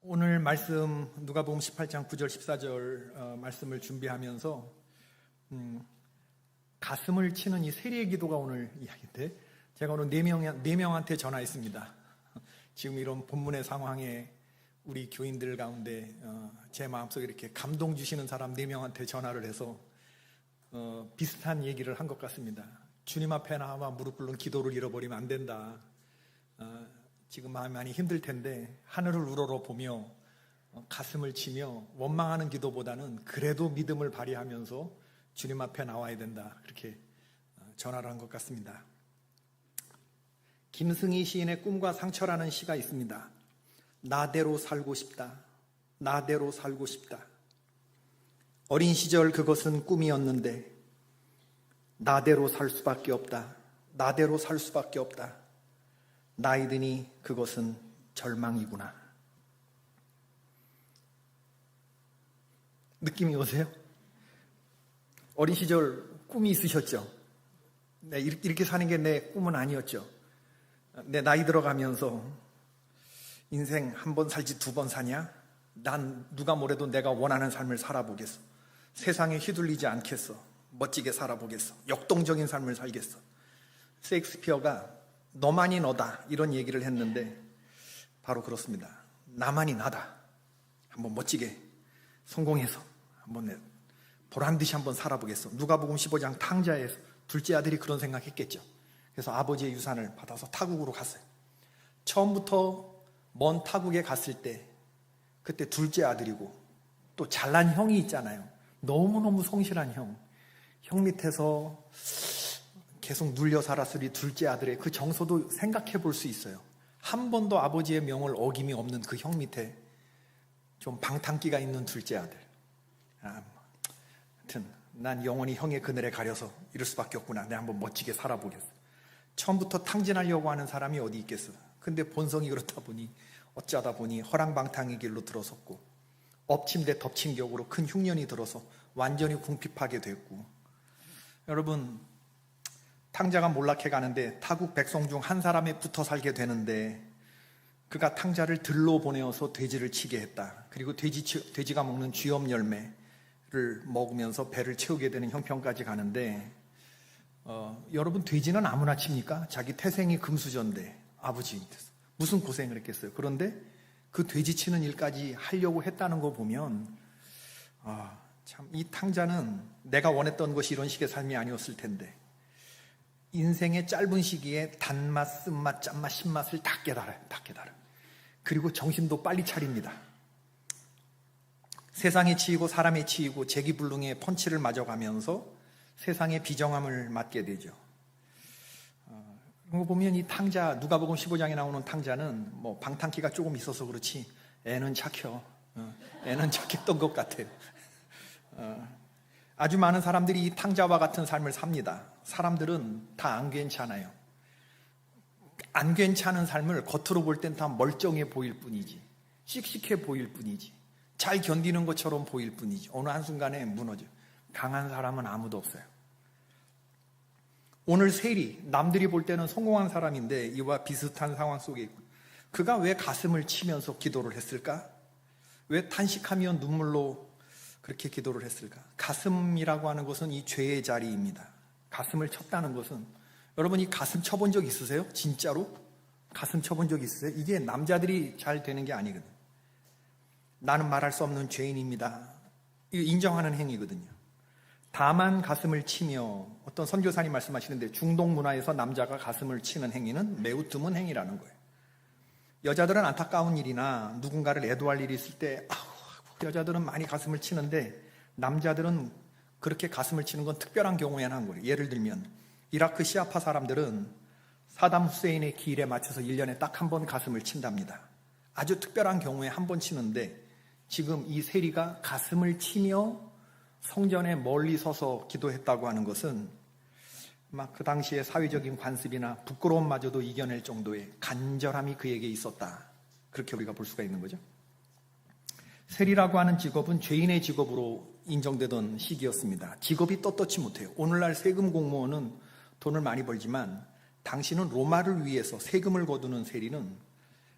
오늘 말씀 누가복음 18장 9절 14절 말씀을 준비하면서 가슴을 치는 이 세리의 기도가 오늘 이야기인데, 제가 오늘 네 명한테 전화했습니다. 지금 이런 본문의 상황에 우리 교인들 가운데 제 마음속에 이렇게 감동 주시는 사람 4명한테 전화를 해서 비슷한 얘기를 한 것 같습니다. 주님 앞에 나와 무릎 꿇는 기도를 잃어버리면 안 된다. 지금 마음이 많이 힘들 텐데 하늘을 우러러보며 가슴을 치며 원망하는 기도보다는 그래도 믿음을 발휘하면서 주님 앞에 나와야 된다. 그렇게 전화를 한 것 같습니다. 김승희 시인의 꿈과 상처라는 시가 있습니다. 나대로 살고 싶다. 나대로 살고 싶다. 어린 시절 그것은 꿈이었는데 나대로 살 수밖에 없다. 나대로 살 수밖에 없다. 나이 드니 그것은 절망이구나. 느낌이 오세요? 어린 시절 꿈이 있으셨죠? 네, 이렇게 사는 게 내 꿈은 아니었죠. 내 나이 들어가면서 인생 한 번 살지 2번 사냐? 난 누가 뭐래도 내가 원하는 삶을 살아보겠어. 세상에 휘둘리지 않겠어. 멋지게 살아보겠어. 역동적인 삶을 살겠어. 셰익스피어가 너만이 너다 이런 얘기를 했는데 바로 그렇습니다. 나만이 나다. 한번 멋지게 성공해서 한번 보란듯이 한번 살아보겠어. 누가복음 15장 탕자에서 둘째 아들이 그런 생각했겠죠. 그래서 아버지의 유산을 받아서 타국으로 갔어요. 처음부터 먼 타국에 갔을 때 그때 둘째 아들이고 또 잘난 형이 있잖아요. 너무너무 성실한 형 밑에서 계속 눌려 살았으니 둘째 아들의 그 정서도 생각해 볼 수 있어요. 한 번도 아버지의 명을 어김이 없는 그 형 밑에 좀 방탕기가 있는 둘째 아들. 하여튼 난 영원히 형의 그늘에 가려서 이럴 수밖에 없구나. 내가 한번 멋지게 살아보겠어. 처음부터 탕진하려고 하는 사람이 어디 있겠어. 근데 본성이 그렇다 보니 어쩌다 보니 허랑방탕의 길로 들어섰고 엎침 대 덮친 격으로 큰 흉년이 들어서 완전히 궁핍하게 됐고, 여러분 탕자가 몰락해 가는데 타국 백성 중 한 사람에 붙어 살게 되는데 그가 탕자를 들로 보내어서 돼지를 치게 했다. 그리고 돼지가 먹는 쥐염 열매를 먹으면서 배를 채우게 되는 형편까지 가는데 여러분 돼지는 아무나 칩니까? 자기 태생이 금수저인데 아버지 밑에서 무슨 고생을 했겠어요. 그런데 그 돼지 치는 일까지 하려고 했다는 거 보면 참 이 탕자는 내가 원했던 것이 이런 식의 삶이 아니었을 텐데 인생의 짧은 시기에 단맛, 쓴맛, 짠맛, 신맛을 다 깨달아요. 그리고 정신도 빨리 차립니다. 세상에 치이고 사람에 치이고 재기불능의 펀치를 맞아가면서 세상의 비정함을 맞게 되죠. 그런 거 보면 이 탕자, 누가복음 15장에 나오는 탕자는 뭐 방탕기가 조금 있어서 그렇지 애는 착혀. 애는 착했던 것 같아요. 아주 많은 사람들이 이 탕자와 같은 삶을 삽니다. 사람들은 다 안 괜찮아요. 안 괜찮은 삶을 겉으로 볼 땐 다 멀쩡해 보일 뿐이지, 씩씩해 보일 뿐이지, 잘 견디는 것처럼 보일 뿐이지 어느 한순간에 무너져. 강한 사람은 아무도 없어요. 오늘 세리, 남들이 볼 때는 성공한 사람인데 이와 비슷한 상황 속에 있고, 그가 왜 가슴을 치면서 기도를 했을까? 왜 탄식하며 눈물로 그렇게 기도를 했을까? 가슴이라고 하는 것은 이 죄의 자리입니다. 가슴을 쳤다는 것은, 여러분 이 가슴 쳐본 적 있으세요? 진짜로? 가슴 쳐본 적 있으세요? 이게 남자들이 잘 되는 게 아니거든요. 나는 말할 수 없는 죄인입니다. 이거 인정하는 행위거든요. 다만 가슴을 치며, 어떤 선교사님 말씀하시는데 중동 문화에서 남자가 가슴을 치는 행위는 매우 드문 행위라는 거예요. 여자들은 안타까운 일이나 누군가를 애도할 일이 있을 때 여자들은 많이 가슴을 치는데 남자들은 그렇게 가슴을 치는 건 특별한 경우에 한 거예요. 예를 들면 이라크 시아파 사람들은 사담 후세인의 기일에 맞춰서 1년에 딱 한 번 가슴을 친답니다. 아주 특별한 경우에 한 번 치는데 지금 이 세리가 가슴을 치며 성전에 멀리 서서 기도했다고 하는 것은 막 그 당시의 사회적인 관습이나 부끄러움마저도 이겨낼 정도의 간절함이 그에게 있었다. 그렇게 우리가 볼 수가 있는 거죠. 세리라고 하는 직업은 죄인의 직업으로 인정되던 시기였습니다. 직업이 떳떳지 못해요. 오늘날 세금 공무원은 돈을 많이 벌지만 당시는 로마를 위해서 세금을 거두는 세리는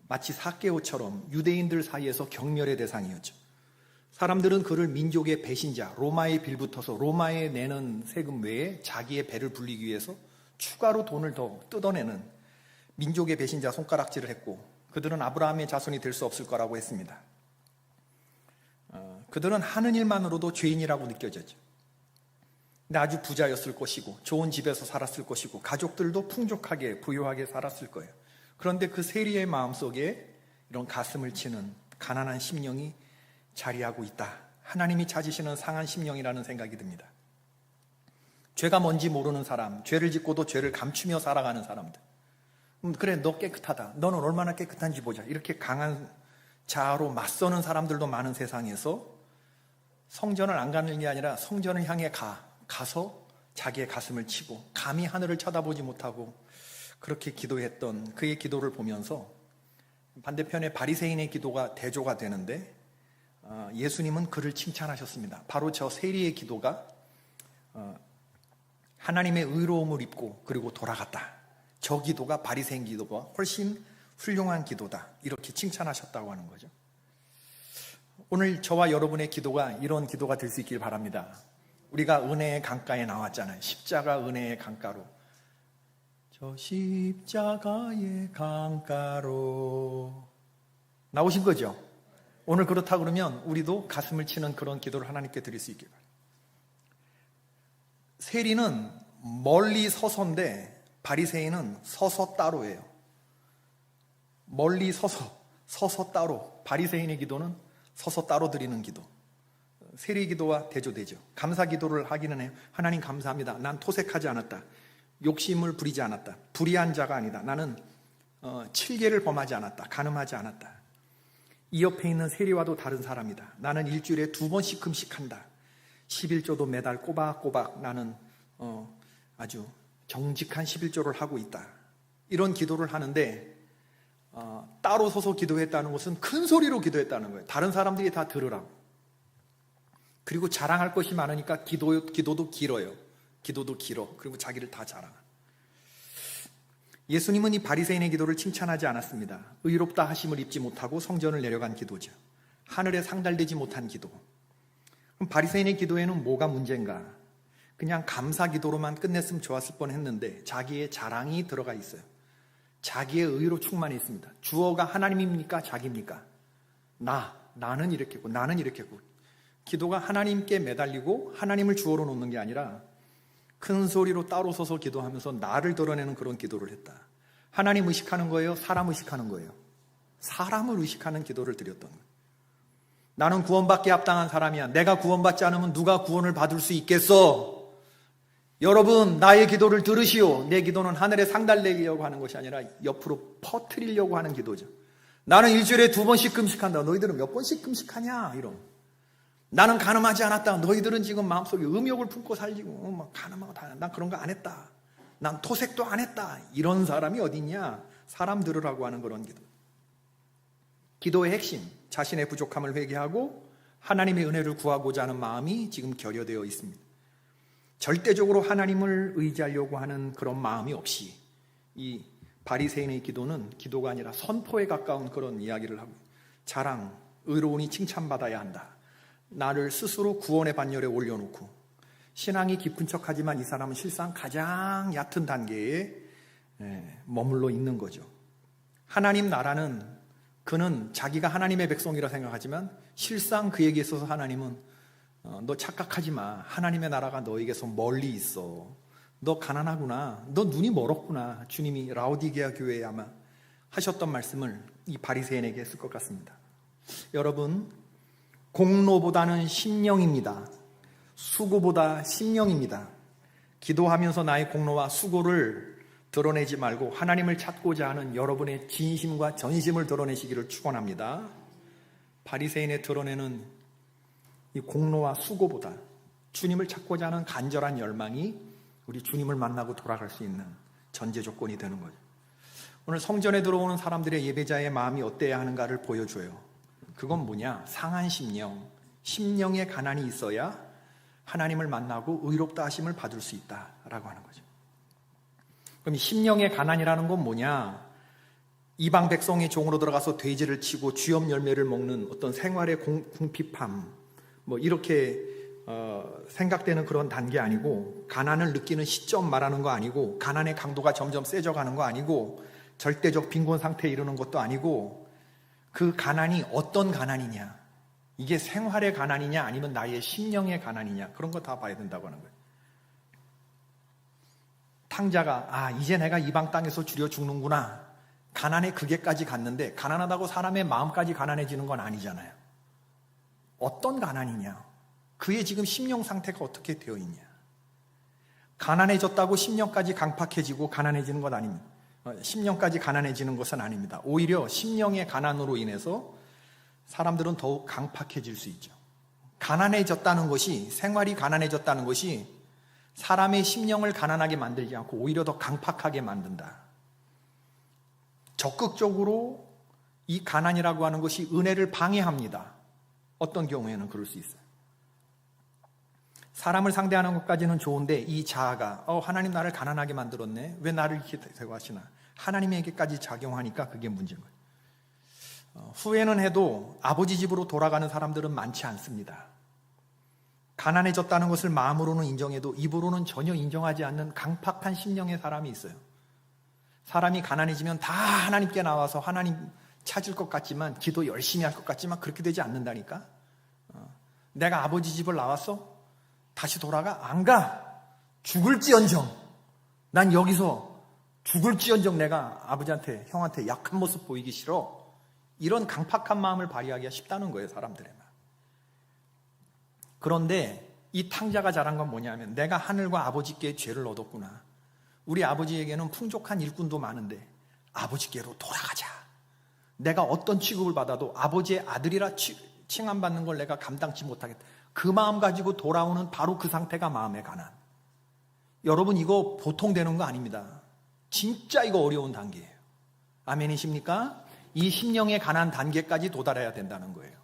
마치 삭개오처럼 유대인들 사이에서 경멸의 대상이었죠. 사람들은 그를 민족의 배신자, 로마에 빌붙어서 로마에 내는 세금 외에 자기의 배를 불리기 위해서 추가로 돈을 더 뜯어내는 민족의 배신자 손가락질을 했고, 그들은 아브라함의 자손이 될 수 없을 거라고 했습니다. 그들은 하는 일만으로도 죄인이라고 느껴졌죠. 근데 아주 부자였을 것이고 좋은 집에서 살았을 것이고 가족들도 풍족하게 부유하게 살았을 거예요. 그런데 그 세리의 마음속에 이런 가슴을 치는 가난한 심령이 자리하고 있다. 하나님이 찾으시는 상한 심령이라는 생각이 듭니다. 죄가 뭔지 모르는 사람, 죄를 짓고도 죄를 감추며 살아가는 사람들. 그래, 너 깨끗하다. 너는 얼마나 깨끗한지 보자. 이렇게 강한 자아로 맞서는 사람들도 많은 세상에서 성전을 안 가는 게 아니라 성전을 향해 가서 자기의 가슴을 치고 감히 하늘을 쳐다보지 못하고 그렇게 기도했던 그의 기도를 보면서 반대편에 바리새인의 기도가 대조가 되는데, 예수님은 그를 칭찬하셨습니다. 바로 저 세리의 기도가 하나님의 의로움을 입고 그리고 돌아갔다. 저 기도가 바리새인 기도가 훨씬 훌륭한 기도다. 이렇게 칭찬하셨다고 하는 거죠. 오늘 저와 여러분의 기도가 이런 기도가 될 수 있길 바랍니다. 우리가 은혜의 강가에 나왔잖아요. 십자가 은혜의 강가로. 저 십자가의 강가로 나오신 거죠. 오늘 그렇다 그러면 우리도 가슴을 치는 그런 기도를 하나님께 드릴 수 있길 바랍니다. 세리는 멀리 서서인데 바리새인은 서서 따로예요. 멀리 서서 따로. 바리새인의 기도는 서서 따로 드리는 기도. 세리 기도와 대조되죠. 감사 기도를 하기는 해요. 하나님 감사합니다. 난 토색하지 않았다. 욕심을 부리지 않았다. 불의한 자가 아니다. 나는 칠계를 범하지 않았다. 간음하지 않았다. 이 옆에 있는 세리와도 다른 사람이다. 나는 일주일에 2번씩 금식한다. 11조도 매달 꼬박꼬박 나는 아주 정직한 11조를 하고 있다. 이런 기도를 하는데 따로 서서 기도했다는 것은 큰 소리로 기도했다는 거예요. 다른 사람들이 다 들으라고. 그리고 자랑할 것이 많으니까 기도도 길어요. 기도도 길어. 그리고 자기를 다 자랑하. 예수님은 이 바리새인의 기도를 칭찬하지 않았습니다. 의롭다 하심을 입지 못하고 성전을 내려간 기도죠. 하늘에 상달되지 못한 기도. 그럼 바리새인의 기도에는 뭐가 문제인가? 그냥 감사 기도로만 끝냈으면 좋았을 뻔했는데 자기의 자랑이 들어가 있어요. 자기의 의로 충만해 있습니다. 주어가 하나님입니까? 자기입니까? 나는 이렇게 했고 나는 이렇게 했고. 기도가 하나님께 매달리고 하나님을 주어로 놓는 게 아니라 큰 소리로 따로 서서 기도하면서 나를 드러내는 그런 기도를 했다. 하나님 의식하는 거예요? 사람 의식하는 거예요? 사람을 의식하는 기도를 드렸던 거예요. 나는 구원받기에 합당한 사람이야. 내가 구원받지 않으면 누가 구원을 받을 수 있겠어? 여러분, 나의 기도를 들으시오. 내 기도는 하늘에 상달되려고 하는 것이 아니라 옆으로 퍼뜨리려고 하는 기도죠. 나는 일주일에 2번씩 금식한다. 너희들은 몇 번씩 금식하냐? 이런. 나는 간음하지 않았다. 너희들은 지금 마음속에 음욕을 품고 살지고 막 간음하고 다. 난 그런 거 안 했다. 난 토색도 안 했다. 이런 사람이 어디 있냐? 사람 들으라고 하는 그런 기도. 기도의 핵심, 자신의 부족함을 회개하고 하나님의 은혜를 구하고자 하는 마음이 지금 결여되어 있습니다. 절대적으로 하나님을 의지하려고 하는 그런 마음이 없이 이 바리새인의 기도는 기도가 아니라 선포에 가까운 그런 이야기를 하고, 자랑, 의로우니 칭찬받아야 한다. 나를 스스로 구원의 반열에 올려놓고 신앙이 깊은 척하지만 이 사람은 실상 가장 얕은 단계에 머물러 있는 거죠. 하나님 나라는 그는 자기가 하나님의 백성이라 생각하지만 실상 그에게 있어서 하나님은 너 착각하지 마. 하나님의 나라가 너에게서 멀리 있어. 너 가난하구나. 너 눈이 멀었구나. 주님이 라오디게아 교회에 아마 하셨던 말씀을 이 바리새인에게 했을 것 같습니다. 여러분, 공로보다는 심령입니다. 수고보다 심령입니다. 기도하면서 나의 공로와 수고를 드러내지 말고 하나님을 찾고자 하는 여러분의 진심과 전심을 드러내시기를 축원합니다. 바리새인의 드러내는 이 공로와 수고보다 주님을 찾고자 하는 간절한 열망이 우리 주님을 만나고 돌아갈 수 있는 전제 조건이 되는 거죠. 오늘 성전에 들어오는 사람들의 예배자의 마음이 어때야 하는가를 보여줘요. 그건 뭐냐? 상한 심령, 심령의 가난이 있어야 하나님을 만나고 의롭다 하심을 받을 수 있다라고 하는 거죠. 그럼 이 심령의 가난이라는 건 뭐냐? 이방 백성의 종으로 들어가서 돼지를 치고 쥐염 열매를 먹는 어떤 생활의 궁핍함, 뭐 이렇게 생각되는 그런 단계 아니고, 가난을 느끼는 시점 말하는 거 아니고, 가난의 강도가 점점 세져가는 거 아니고, 절대적 빈곤 상태에 이르는 것도 아니고, 그 가난이 어떤 가난이냐, 이게 생활의 가난이냐 아니면 나의 심령의 가난이냐, 그런 거 다 봐야 된다고 하는 거예요. 탕자가 이제 내가 이방 땅에서 줄여 죽는구나, 가난의 극에까지 갔는데, 가난하다고 사람의 마음까지 가난해지는 건 아니잖아요. 어떤 가난이냐, 그의 지금 심령 상태가 어떻게 되어 있냐. 가난해졌다고 심령까지 강팍해지고 가난해지는 건 아닙니다. 심령까지 가난해지는 것은 아닙니다. 오히려 심령의 가난으로 인해서 사람들은 더욱 강팍해질 수 있죠. 가난해졌다는 것이, 생활이 가난해졌다는 것이 사람의 심령을 가난하게 만들지 않고 오히려 더 강팍하게 만든다. 적극적으로 이 가난이라고 하는 것이 은혜를 방해합니다. 어떤 경우에는 그럴 수 있어요. 사람을 상대하는 것까지는 좋은데, 이 자아가 하나님 나를 가난하게 만들었네, 왜 나를 이렇게 대우하시나, 하나님에게까지 작용하니까 그게 문제인 거예요. 후회는 해도 아버지 집으로 돌아가는 사람들은 많지 않습니다. 가난해졌다는 것을 마음으로는 인정해도 입으로는 전혀 인정하지 않는 강팍한 심령의 사람이 있어요. 사람이 가난해지면 다 하나님께 나와서 하나님 찾을 것 같지만, 기도 열심히 할 것 같지만 그렇게 되지 않는다니까. 내가 아버지 집을 나왔어? 다시 돌아가? 안 가. 죽을지언정, 난 여기서 죽을지언정 내가 아버지한테, 형한테 약한 모습 보이기 싫어. 이런 강팍한 마음을 발휘하기가 쉽다는 거예요, 사람들에만. 그런데 이 탕자가 잘한 건 뭐냐면, 내가 하늘과 아버지께 죄를 얻었구나. 우리 아버지에게는 풍족한 일꾼도 많은데 아버지께로 돌아가자. 내가 어떤 취급을 받아도 아버지의 아들이라 칭함받는 걸 내가 감당치 못하겠다. 그 마음 가지고 돌아오는 바로 그 상태가 마음의 가난. 여러분, 이거 보통 되는 거 아닙니다. 진짜 이거 어려운 단계예요. 아멘이십니까? 이 심령의 가난 단계까지 도달해야 된다는 거예요.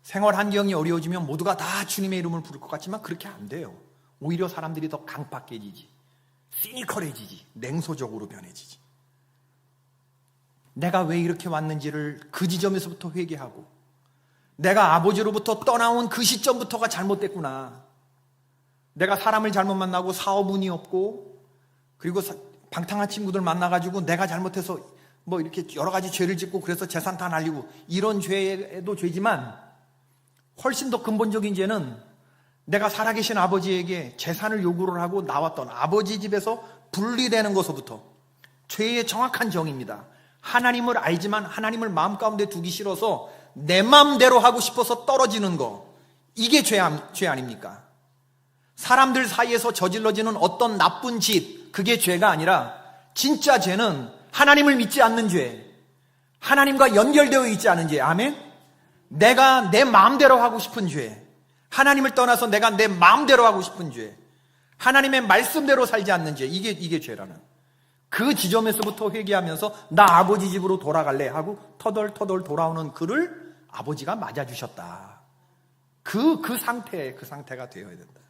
생활 환경이 어려워지면 모두가 다 주님의 이름을 부를 것 같지만 그렇게 안 돼요. 오히려 사람들이 더 강팍해지지, 시니컬해지지, 냉소적으로 변해지지. 내가 왜 이렇게 왔는지를 그 지점에서부터 회개하고, 내가 아버지로부터 떠나온 그 시점부터가 잘못됐구나. 내가 사람을 잘못 만나고 사업운이 없고, 그리고 방탕한 친구들 만나가지고 내가 잘못해서 뭐 이렇게 여러 가지 죄를 짓고 그래서 재산 다 날리고, 이런 죄도 죄지만 훨씬 더 근본적인 죄는 내가 살아계신 아버지에게 재산을 요구를 하고 나왔던 아버지 집에서 분리되는 것부터, 죄의 정확한 정의입니다. 하나님을 알지만 하나님을 마음 가운데 두기 싫어서 내 마음대로 하고 싶어서 떨어지는 거, 이게 죄 아닙니까? 사람들 사이에서 저질러지는 어떤 나쁜 짓, 그게 죄가 아니라, 진짜 죄는 하나님을 믿지 않는 죄, 하나님과 연결되어 있지 않은 죄. 아멘? 내가 내 마음대로 하고 싶은 죄, 하나님을 떠나서 내가 내 마음대로 하고 싶은 죄, 하나님의 말씀대로 살지 않는 죄, 이게 죄라는, 그 지점에서부터 회개하면서 나 아버지 집으로 돌아갈래 하고 터덜터덜 돌아오는 그를 아버지가 맞아주셨다. 그 상태가 되어야 된다.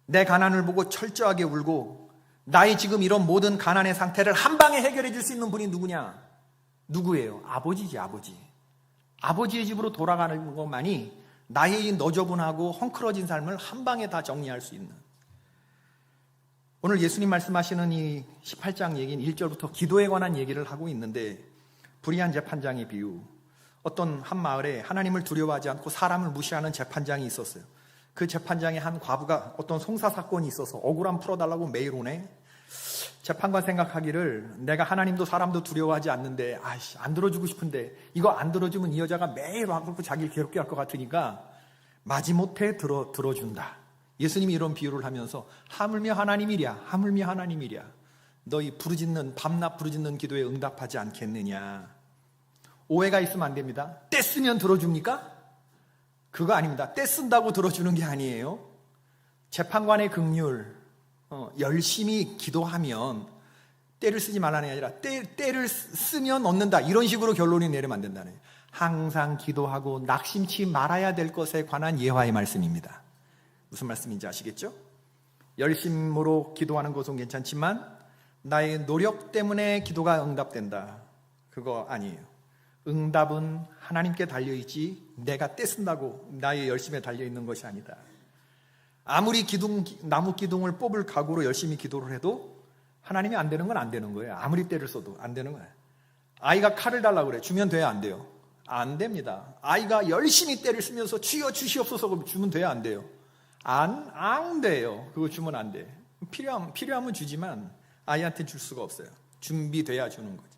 내 가난을 보고 철저하게 울고 나의 지금 이런 모든 가난의 상태를 한 방에 해결해 줄 수 있는 분이 누구냐? 누구예요? 아버지지, 아버지. 아버지의 집으로 돌아가는 것만이 나의 이 너저분하고 헝클어진 삶을 한 방에 다 정리할 수 있는. 오늘 예수님 말씀하시는 이 18장 얘기는 1절부터 기도에 관한 얘기를 하고 있는데, 불의한 재판장의 비유. 어떤 한 마을에 하나님을 두려워하지 않고 사람을 무시하는 재판장이 있었어요. 그 재판장의 한 과부가 어떤 송사사건이 있어서 억울함 풀어달라고 매일 오네. 재판관 생각하기를, 내가 하나님도 사람도 두려워하지 않는데 안 들어주고 싶은데, 이거 안 들어주면 이 여자가 매일 와갖고 자기를 괴롭게 할 것 같으니까 마지못해 들어준다. 예수님이 이런 비유를 하면서, 하물며 하나님이랴, 하물며 하나님이랴, 너희 밤낮 부르짖는 기도에 응답하지 않겠느냐. 오해가 있으면 안 됩니다. 때 쓰면 들어줍니까? 그거 아닙니다. 때 쓴다고 들어주는 게 아니에요. 재판관의 긍휼, 열심히 기도하면 때를 쓰지 말라는 게 아니라 때를 쓰면 얻는다, 이런 식으로 결론이 내리면 안 된다는 거예요. 항상 기도하고 낙심치 말아야 될 것에 관한 예화의 말씀입니다. 무슨 말씀인지 아시겠죠? 열심으로 기도하는 것은 괜찮지만 나의 노력 때문에 기도가 응답된다. 그거 아니에요. 응답은 하나님께 달려있지 내가 떼쓴다고 나의 열심에 달려있는 것이 아니다. 아무리 나무 기둥을 뽑을 각오로 열심히 기도를 해도 하나님이 안 되는 건 안 되는 거예요. 아무리 때를 써도 안 되는 거예요. 아이가 칼을 달라고 그래. 주면 돼요, 안 돼요? 안 됩니다. 아이가 열심히 때를 쓰면서 주여 주시옵소서 주면 돼요, 안 돼요? 안 돼요. 그거 주면 안 돼. 필요하면 주지만 아이한테 줄 수가 없어요. 준비돼야 주는 거지.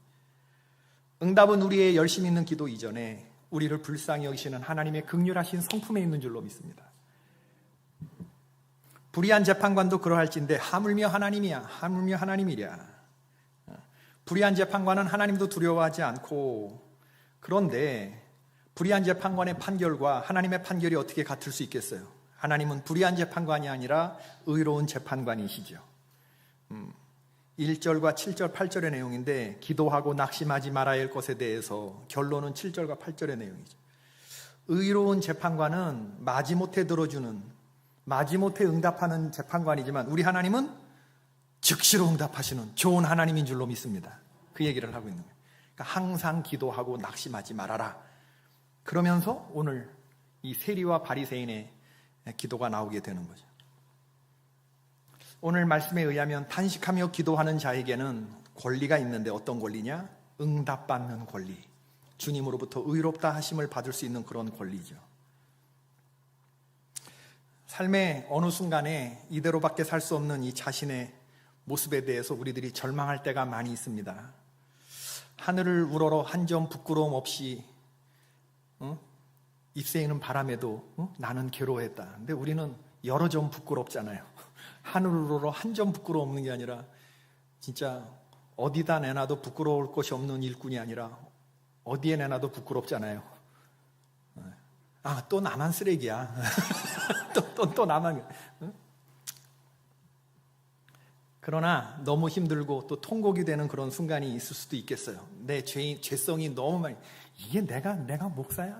응답은 우리의 열심 있는 기도 이전에 우리를 불쌍히 여기시는 하나님의 긍휼하신 성품에 있는 줄로 믿습니다. 불의한 재판관도 그러할진데 하물며 하나님이야. 하물며 하나님이랴. 불의한 재판관은 하나님도 두려워하지 않고, 그런데 불의한 재판관의 판결과 하나님의 판결이 어떻게 같을 수 있겠어요? 하나님은 불의한 재판관이 아니라 의로운 재판관이시죠. 1절과 7절, 8절의 내용인데 기도하고 낙심하지 말아야 할 것에 대해서 결론은 7절과 8절의 내용이죠. 의로운 재판관은 마지못해 들어주는, 마지못해 응답하는 재판관이지만 우리 하나님은 즉시로 응답하시는 좋은 하나님인 줄로 믿습니다. 그 얘기를 하고 있는 거예요. 그러니까 항상 기도하고 낙심하지 말아라. 그러면서 오늘 이 세리와 바리새인의 기도가 나오게 되는 거죠. 오늘 말씀에 의하면 탄식하며 기도하는 자에게는 권리가 있는데 어떤 권리냐? 응답받는 권리. 주님으로부터 의롭다 하심을 받을 수 있는 그런 권리죠. 삶의 어느 순간에 이대로밖에 살 수 없는 이 자신의 모습에 대해서 우리들이 절망할 때가 많이 있습니다. 하늘을 우러러 한 점 부끄러움 없이 잎새이는 바람에도 나는 괴로워했다. 근데 우리는 여러 점 부끄럽잖아요. 하늘을 우러러 한 점 부끄러움 없는 게 아니라 진짜 어디다 내놔도 부끄러울 것이 없는 일꾼이 아니라 어디에 내놔도 부끄럽잖아요. 또 나만 쓰레기야. 또 나만. 그러나 너무 힘들고 또 통곡이 되는 그런 순간이 있을 수도 있겠어요. 내 죄성이 너무 많이, 이게 내가 목사야?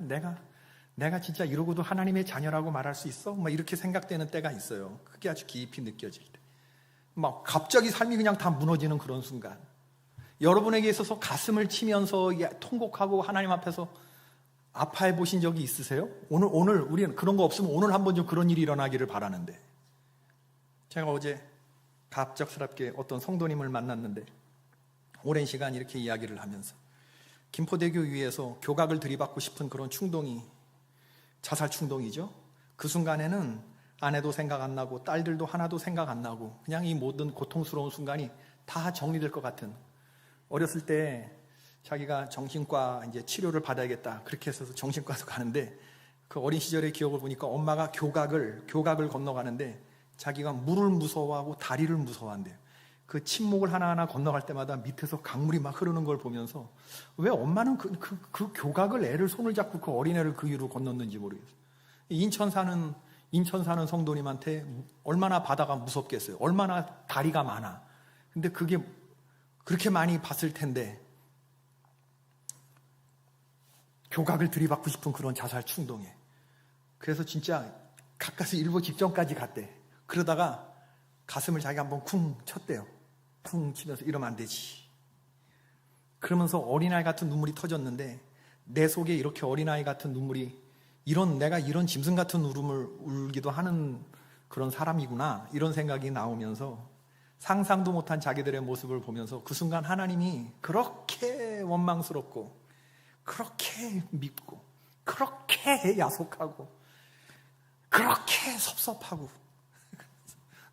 내가 진짜 이러고도 하나님의 자녀라고 말할 수 있어? 막 이렇게 생각되는 때가 있어요. 그게 아주 깊이 느껴질 때. 막 갑자기 삶이 그냥 다 무너지는 그런 순간. 여러분에게 있어서 가슴을 치면서 통곡하고 하나님 앞에서 아파해 보신 적이 있으세요? 오늘 우리는 그런 거 없으면 오늘 한번 좀 그런 일이 일어나기를 바라는데, 제가 어제 갑작스럽게 어떤 성도님을 만났는데 오랜 시간 이렇게 이야기를 하면서 김포대교 위에서 교각을 들이받고 싶은 그런 충동이, 자살 충동이죠. 그 순간에는 아내도 생각 안 나고 딸들도 하나도 생각 안 나고 그냥 이 모든 고통스러운 순간이 다 정리될 것 같은, 어렸을 때 자기가 정신과 이제 치료를 받아야겠다 그렇게 해서 정신과도 가는데 그 어린 시절의 기억을 보니까 엄마가 교각을 건너가는데 자기가 물을 무서워하고 다리를 무서워한대요. 그 침목을 하나하나 건너갈 때마다 밑에서 강물이 막 흐르는 걸 보면서 왜 엄마는 그 교각을, 애를 손을 잡고 그 어린애를 그 위로 건넜는지 모르겠어요. 인천 사는 성도님한테 얼마나 바다가 무섭겠어요. 얼마나 다리가 많아. 근데 그게 그렇게 많이 봤을 텐데 교각을 들이받고 싶은 그런 자살 충동에, 그래서 진짜 가까스 일부 직전까지 갔대. 그러다가 가슴을 자기가 한번 쿵 쳤대요. 쿵 치면서 이러면 안 되지. 그러면서 어린아이 같은 눈물이 터졌는데 내 속에 이렇게 어린아이 같은 눈물이, 내가 이런 짐승 같은 울음을 울기도 하는 그런 사람이구나, 이런 생각이 나오면서 상상도 못한 자기들의 모습을 보면서 그 순간 하나님이 그렇게 원망스럽고 그렇게 밉고 그렇게 야속하고 그렇게 섭섭하고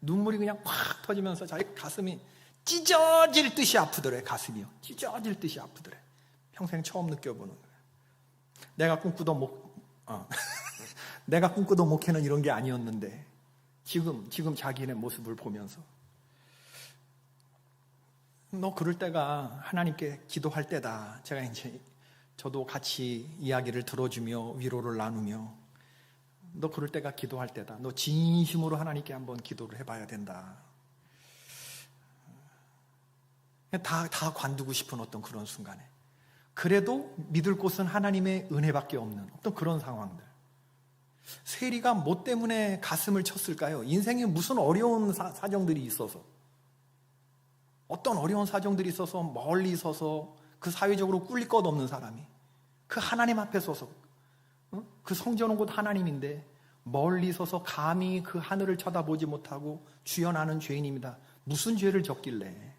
눈물이 그냥 확 터지면서 자기 가슴이 찢어질 듯이 아프더래. 가슴이요, 찢어질 듯이 아프더래. 평생 처음 느껴보는 거예요. 내가 꿈꾸던 목회는 이런 게 아니었는데 지금 자기네 모습을 보면서 너 그럴 때가 하나님께 기도할 때다. 제가 이제 저도 같이 이야기를 들어주며 위로를 나누며, 너 그럴 때가 기도할 때다. 너 진심으로 하나님께 한번 기도를 해봐야 된다. 다 관두고 싶은 어떤 그런 순간에, 그래도 믿을 곳은 하나님의 은혜밖에 없는 어떤 그런 상황들. 세리가 뭐 때문에 가슴을 쳤을까요? 인생에 무슨 어려운 사정들이 있어서. 어떤 어려운 사정들이 있어서 멀리 서서 그 사회적으로 꿀릴 것 없는 사람이 그 하나님 앞에 서서 그 성전은 곧 하나님인데 멀리 서서 감히 그 하늘을 쳐다보지 못하고 주여 나는 죄인입니다. 무슨 죄를 졌길래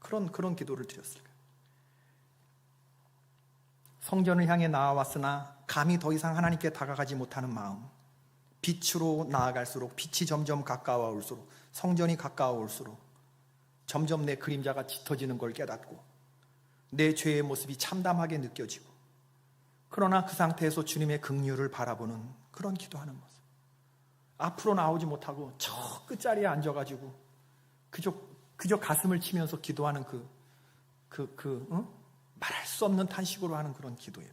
그런 기도를 드렸을까요? 성전을 향해 나아왔으나 감히 더 이상 하나님께 다가가지 못하는 마음, 빛으로 나아갈수록 빛이 점점 가까워올수록 성전이 가까워올수록 점점 내 그림자가 짙어지는 걸 깨닫고 내 죄의 모습이 참담하게 느껴지고 그러나 그 상태에서 주님의 긍휼을 바라보는 그런 기도하는 모습. 앞으로 나오지 못하고 저 끝자리에 앉아가지고 그저 가슴을 치면서 기도하는 말할 수 없는 탄식으로 하는 그런 기도예요.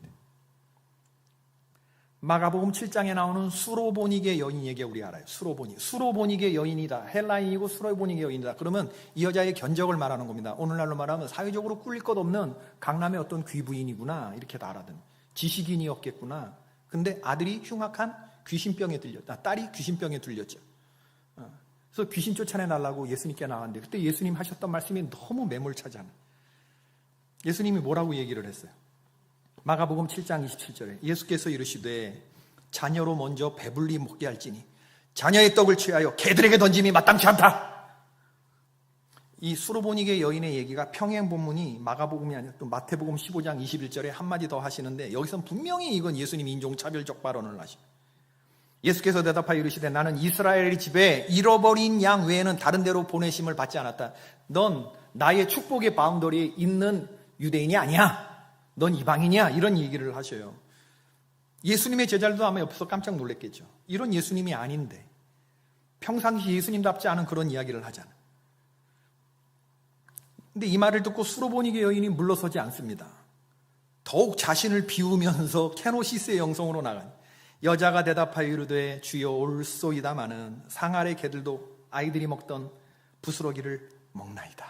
마가복음 7장에 나오는 수로보니게 여인 얘기 우리 알아요. 수로보니게 여인이다. 헬라인이고 수로보니게 여인이다. 그러면 이 여자의 견적을 말하는 겁니다. 오늘날로 말하면 사회적으로 꿀릴 것 없는 강남의 어떤 귀부인이구나 이렇게 다 알아듣는. 지식인이었겠구나. 근데 아들이 흉악한 귀신병에 들렸다. 딸이 귀신병에 들렸죠. 그래서 귀신 쫓아내달라고 예수님께 나왔는데 그때 예수님 하셨던 말씀이 너무 매몰차잖아요. 예수님이 뭐라고 얘기를 했어요? 마가복음 7장 27절에 예수께서 이르시되 자녀로 먼저 배불리 먹게 할지니 자녀의 떡을 취하여 개들에게 던짐이 마땅치 않다. 이 수로보니게 여인의 얘기가 평행 본문이 마가복음이 아니라 또 마태복음 15장 21절에 한마디 더 하시는데 여기서는 분명히 이건 예수님 인종차별적 발언을 하십니다. 예수께서 대답하여 이르시되 나는 이스라엘 집에 잃어버린 양 외에는 다른 데로 보내심을 받지 않았다. 넌 나의 축복의 바운더리에 있는 유대인이 아니야. 넌 이방인이야. 이런 얘기를 하셔요. 예수님의 제자들도 아마 옆에서 깜짝 놀랐겠죠. 이런 예수님이 아닌데 평상시 예수님답지 않은 그런 이야기를 하잖아. 근데 이 말을 듣고 수로보니게 여인이 물러서지 않습니다. 더욱 자신을 비우면서 케노시스의 영성으로 나가니 여자가 대답하여 이르되 주여 올소이다마는 상아래 개들도 아이들이 먹던 부스러기를 먹나이다.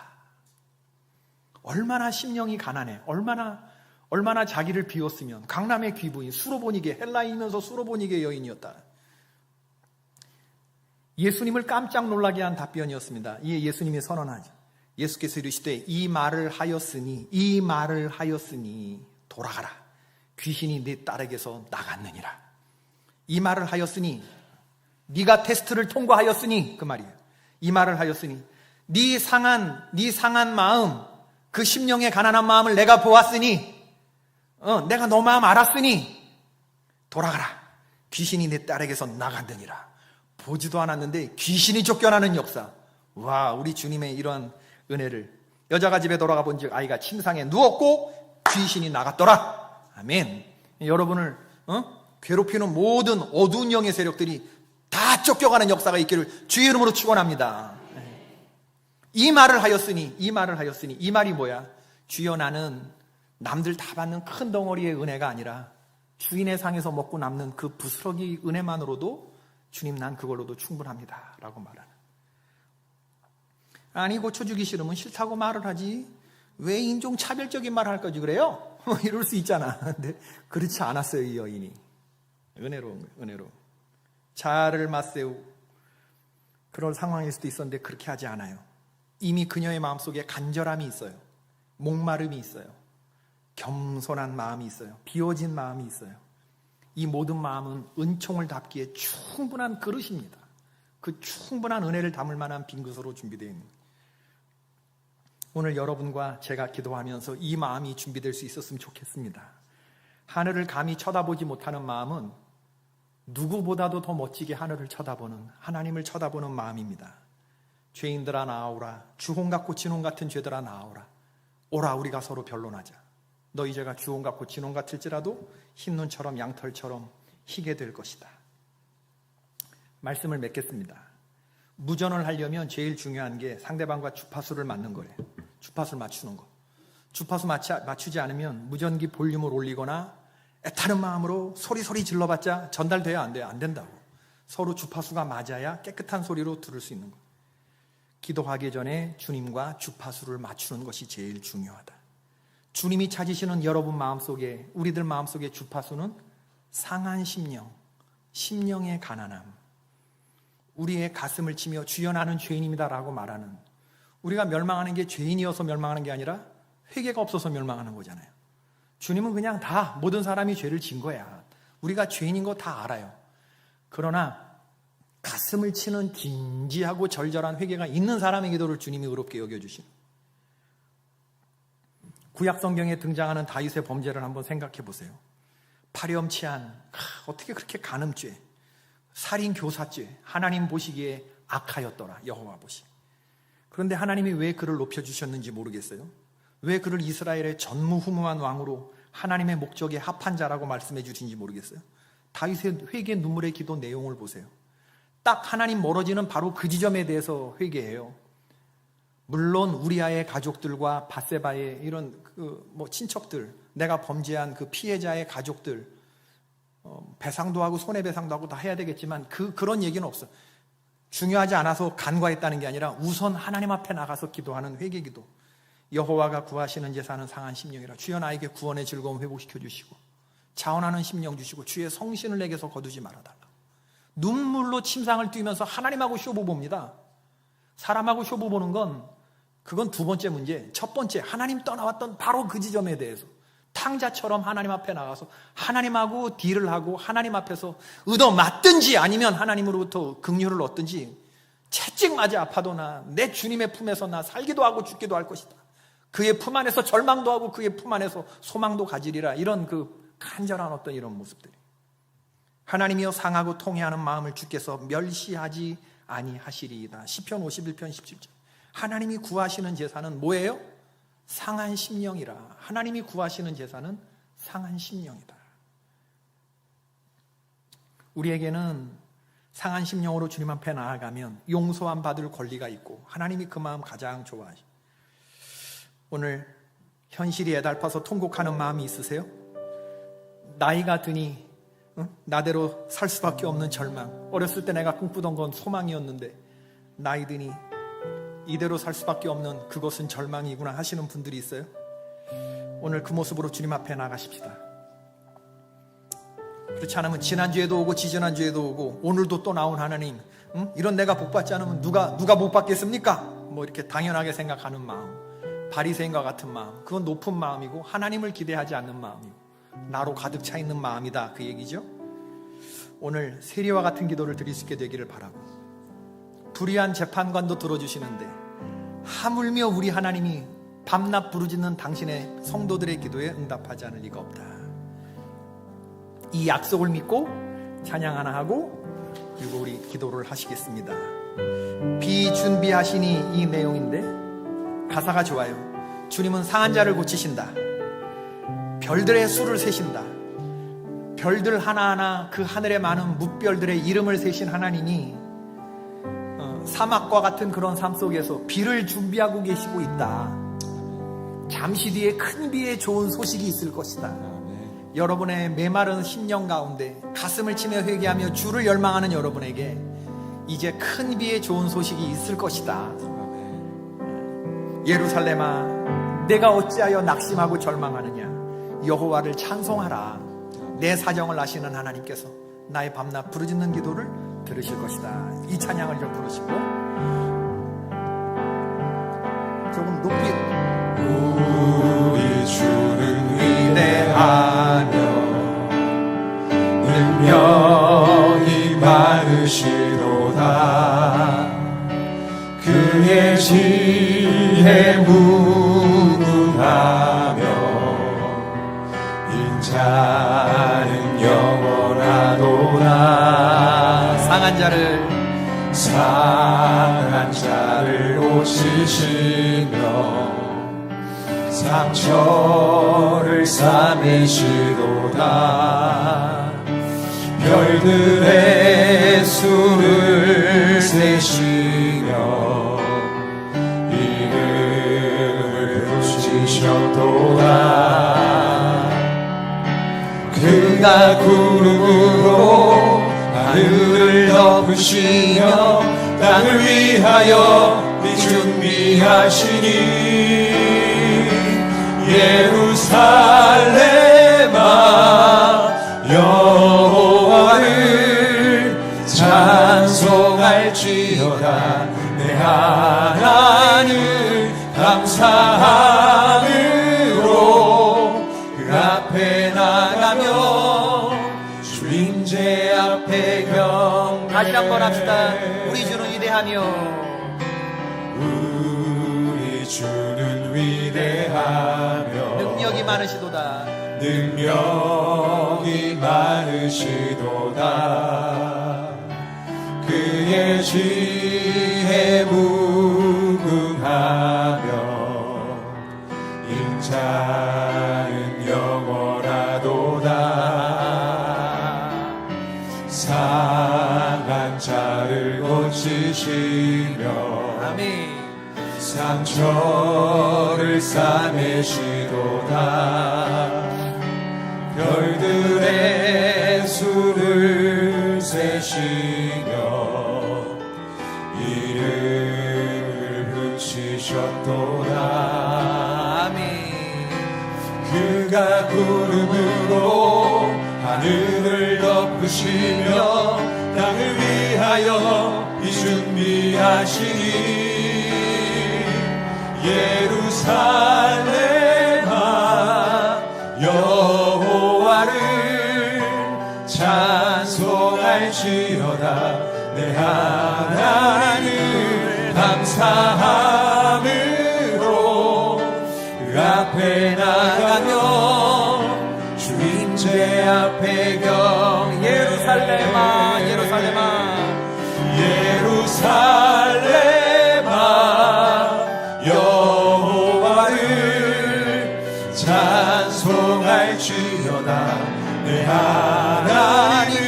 얼마나 심령이 가난해. 얼마나 자기를 비웠으면 강남의 귀부인 수로보니게 헬라인이면서 수로보니게 여인이었다. 예수님을 깜짝 놀라게 한 답변이었습니다. 이에 예수님이 선언하죠. 예수께서 이르시되 이 말을 하였으니 돌아가라. 귀신이 네 딸에게서 나갔느니라. 이 말을 하였으니 네가 테스트를 통과하였으니 그 말이에요. 이 말을 하였으니 네 상한 마음, 그 심령의 가난한 마음을 내가 보았으니 내가 너 마음 알았으니 돌아가라. 귀신이 내 딸에게서 나갔느니라. 보지도 않았는데 귀신이 쫓겨나는 역사. 와, 우리 주님의 이런 은혜를. 여자가 집에 돌아가 본즉 아이가 침상에 누웠고 귀신이 나갔더라. 아멘. 여러분을 괴롭히는 모든 어두운 영의 세력들이 다 쫓겨가는 역사가 있기를 주의 이름으로 축원합니다. 이 말을 하였으니 이 말이 뭐야? 주여 나는 남들 다 받는 큰 덩어리의 은혜가 아니라 주인의 상에서 먹고 남는 그 부스러기 은혜만으로도 주님 난 그걸로도 충분합니다 라고 말하는. 아니 고쳐주기 싫으면 싫다고 말을 하지 왜 인종차별적인 말을 할 거지 그래요? 이럴 수 있잖아. 근데 그렇지 않았어요. 이 여인이 은혜로운 자아를 맞세우고 그런 상황일 수도 있었는데 그렇게 하지 않아요. 이미 그녀의 마음속에 간절함이 있어요. 목마름이 있어요. 겸손한 마음이 있어요. 비워진 마음이 있어요. 이 모든 마음은 은총을 담기에 충분한 그릇입니다. 그 충분한 은혜를 담을 만한 빈 그릇으로 준비되어 있는 거예요. 오늘 여러분과 제가 기도하면서 이 마음이 준비될 수 있었으면 좋겠습니다. 하늘을 감히 쳐다보지 못하는 마음은 누구보다도 더 멋지게 하늘을 쳐다보는, 하나님을 쳐다보는 마음입니다. 죄인들아 나아오라. 주홍 같고 진홍 같은 죄들아 나아오라. 오라 우리가 서로 변론하자. 너희 죄가 주홍 같고 진홍 같을지라도 흰 눈처럼 양털처럼 희게 될 것이다. 말씀을 맺겠습니다. 무전을 하려면 제일 중요한 게 상대방과 주파수를 맞는 거예요. 주파수를 맞추는 거. 주파수 맞추지 않으면 무전기 볼륨을 올리거나 애타는 마음으로 소리 질러봤자 전달돼야 안 돼요. 안 된다고. 서로 주파수가 맞아야 깨끗한 소리로 들을 수 있는 거예요. 기도하기 전에 주님과 주파수를 맞추는 것이 제일 중요하다. 주님이 찾으시는 여러분 마음속에, 우리들 마음속의 주파수는 상한 심령, 심령의 가난함, 우리의 가슴을 치며 주여 나는 죄인입니다 라고 말하는 우리가 멸망하는 게 죄인이어서 멸망하는 게 아니라 회개가 없어서 멸망하는 거잖아요. 주님은 그냥 다 모든 사람이 죄를 진 거야. 우리가 죄인인 거 다 알아요. 그러나 가슴을 치는 진지하고 절절한 회개가 있는 사람의 기도를 주님이 의롭게 여겨주시는, 구약 성경에 등장하는 다윗의 범죄를 한번 생각해 보세요. 파렴치한, 어떻게 그렇게 간음죄, 살인 교사죄, 하나님 보시기에 악하였더라, 여호와 보시. 그런데 하나님이 왜 그를 높여주셨는지 모르겠어요. 왜 그를 이스라엘의 전무후무한 왕으로 하나님의 목적에 합한 자라고 말씀해 주신지 모르겠어요. 다윗의 회개 눈물의 기도 내용을 보세요. 딱 하나님 멀어지는 바로 그 지점에 대해서 회개해요. 물론 우리아의 가족들과 밧세바의 이런 친척들, 내가 범죄한 그 피해자의 가족들, 배상도 하고 손해배상도 하고 다 해야 되겠지만 그런 얘기는 없어. 중요하지 않아서 간과했다는 게 아니라 우선 하나님 앞에 나가서 기도하는 회개기도. 여호와가 구하시는 제사는 상한 심령이라. 주여 나에게 구원의 즐거움 회복시켜 주시고 자원하는 심령 주시고 주의 성신을 내게서 거두지 말아달라. 눈물로 침상을 뛰면서 하나님하고 쇼부 봅니다. 사람하고 쇼부 보는 건 그건 두 번째 문제. 첫 번째, 하나님 떠나왔던 바로 그 지점에 대해서 탕자처럼 하나님 앞에 나가서 하나님하고 딜을 하고 하나님 앞에서 얻어맞든지 아니면 하나님으로부터 긍휼을 얻든지, 채찍 맞아 아파도 내 주님의 품에서 나 살기도 하고 죽기도 할 것이다. 그의 품 안에서 절망도 하고 그의 품 안에서 소망도 가지리라. 이런 그 간절한 어떤 이런 모습들이. 하나님이여 상하고 통회하는 마음을 주께서 멸시하지 아니하시리이다. 시편 51편 17절. 하나님이 구하시는 제사는 뭐예요? 상한 심령이라. 하나님이 구하시는 제사는 상한 심령이다. 우리에게는 상한 심령으로 주님 앞에 나아가면 용서함 받을 권리가 있고 하나님이 그 마음 가장 좋아하시죠. 오늘 현실이 애달파서 통곡하는 마음이 있으세요? 나이가 드니 나대로 살 수밖에 없는 절망. 어렸을 때 내가 꿈꾸던 건 소망이었는데 나이 드니 이대로 살 수밖에 없는 그것은 절망이구나 하시는 분들이 있어요? 오늘 그 모습으로 주님 앞에 나가십시다. 그렇지 않으면 지난주에도 오고 지지난주에도 오고 오늘도 또 나온 하나님, 이런 내가 복받지 않으면 누가 못 받겠습니까? 뭐 이렇게 당연하게 생각하는 마음, 바리새인과 같은 마음, 그건 높은 마음이고 하나님을 기대하지 않는 마음이고 나로 가득 차 있는 마음이다, 그 얘기죠. 오늘 세리와 같은 기도를 드릴 수 있게 되기를 바라고, 불의한 재판관도 들어주시는데 하물며 우리 하나님이 밤낮 부르짖는 당신의 성도들의 기도에 응답하지 않을 리가 없다. 이 약속을 믿고 찬양 하나 하고 그리고 우리 기도를 하시겠습니다. 비준비하시니 이 내용인데 가사가 좋아요. 주님은 상한 자를 고치신다. 별들의 수를 세신다. 별들 하나하나 그 하늘에 많은 뭇별들의 이름을 세신 하나님이 사막과 같은 그런 삶 속에서 비를 준비하고 계시고 있다. 잠시 뒤에 큰 비의 좋은 소식이 있을 것이다. 여러분의 메마른 심령 가운데 가슴을 치며 회개하며 주를 열망하는 여러분에게 이제 큰 비의 좋은 소식이 있을 것이다. 예루살렘아, 내가 어찌하여 낙심하고 절망하느냐. 여호와를 찬송하라. 내 사정을 아시는 하나님께서 나의 밤낮 부르짖는 기도를 들으실 것이다. 이 찬양을 좀 부르시고 조금 높이. 우리 주는 위대하며 능력이 많으시도다. 그의 지혜 무궁하며 인자는 영원하도다. 상한 자를 고치시며 상처를 싸매시도다. 별들의 수를 세시며 이름을 부르시셨도다. 그가 구름으로 하늘을 덮으시며 땅을 위하여 준비하시니 예루살렘아 여호와를 찬송할지어다. 내 하나님 앞에 경배 다시 한번 합시다. 우리 주는 위대하며 우리 주는 위대하며 능력이 많으시도다. 능력이 많으시도다. 그의 지혜 무궁하며 인자는 영원하도다. 상한 자를 고치시며 아멘. 상처를 싸매시도다. 별들의 수를 세시며 이름을 붙이셨도다. 아멘. 그가 구름으로 하늘을 덮으시며 땅을 위하여 이 준비하시니 예루살렘아 여호와를 찬송할지어다. 내 하나님을 감사함으로 그 앞에 나가며 주님제 앞에 경 예루살렘아 예루살렘아 예루살렘아 여호와를 찬송할지어다. 내 하나님을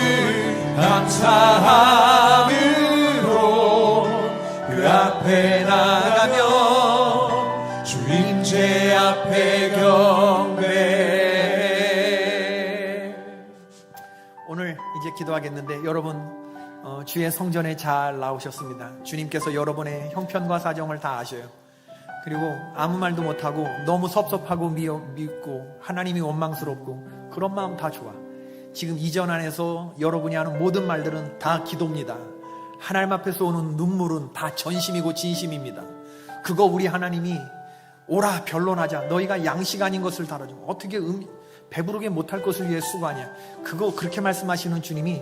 감사함으로 그 앞에 나가며 주님제 앞에 경배. 오늘 이제 기도하겠는데 여러분 주의 성전에 잘 나오셨습니다. 주님께서 여러분의 형편과 사정을 다 아셔요. 그리고 아무 말도 못하고 너무 섭섭하고 밉고 하나님이 원망스럽고 그런 마음 다 좋아. 지금 이 전 안에서 여러분이 하는 모든 말들은 다 기도입니다. 하나님 앞에서 오는 눈물은 다 전심이고 진심입니다. 그거 우리 하나님이 오라 변론하자. 너희가 양식 아닌 것을 다뤄줘. 어떻게 배부르게 못할 것을 위해 수고하냐. 그거 그렇게 말씀하시는 주님이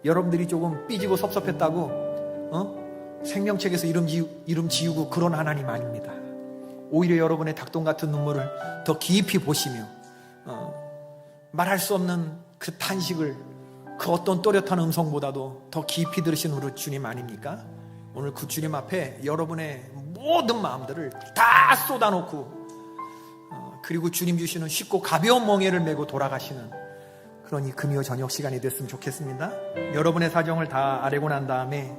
여러분들이 조금 삐지고 섭섭했다고 생명책에서 이름 지우고 그런 하나님 아닙니다. 오히려 여러분의 닭똥 같은 눈물을 더 깊이 보시며 말할 수 없는 그 탄식을 그 어떤 또렷한 음성보다도 더 깊이 들으신 우리 주님 아닙니까? 오늘 그 주님 앞에 여러분의 모든 마음들을 다 쏟아놓고 그리고 주님 주시는 쉽고 가벼운 멍에를 메고 돌아가시는 그런 이 금요 저녁 시간이 됐으면 좋겠습니다. 여러분의 사정을 다 아뢰고 난 다음에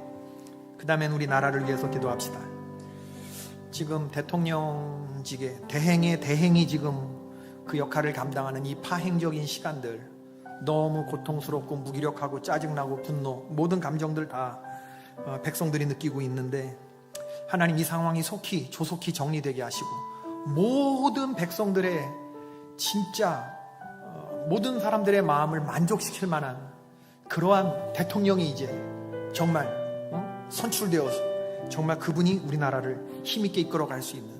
그 다음엔 우리 나라를 위해서 기도합시다. 지금 대통령직에 대행이 지금 그 역할을 감당하는 이 파행적인 시간들, 너무 고통스럽고 무기력하고 짜증나고 분노, 모든 감정들 다 백성들이 느끼고 있는데 하나님 이 상황이 조속히 정리되게 하시고 모든 백성들의 진짜 모든 사람들의 마음을 만족시킬 만한 그러한 대통령이 이제 정말 선출되어서 정말 그분이 우리나라를 힘있게 이끌어갈 수 있는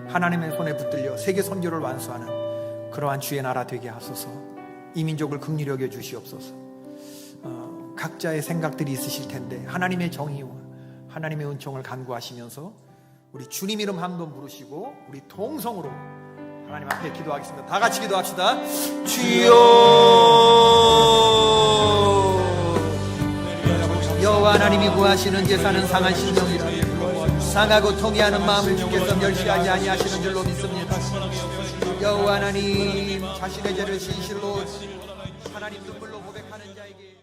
하나님의 손에 붙들려 세계 선교를 완수하는 그러한 주의 나라 되게 하소서. 이 민족을 긍휼히 여겨 주시옵소서. 각자의 생각들이 있으실 텐데 하나님의 정의와 하나님의 은총을 간구하시면서 우리 주님 이름 한번 부르시고 우리 동성으로 하나님 앞에 기도하겠습니다. 다 같이 기도합시다. 주여 여호와 하나님이 구하시는 제사는 상한 심령이라 상하고 통회하는 마음을 주께서 멸시하지 아니하시는 줄로 믿습니다. 여호와 하나님 자신의 죄를 진실로 하나님 눈물로 고백하는 자에게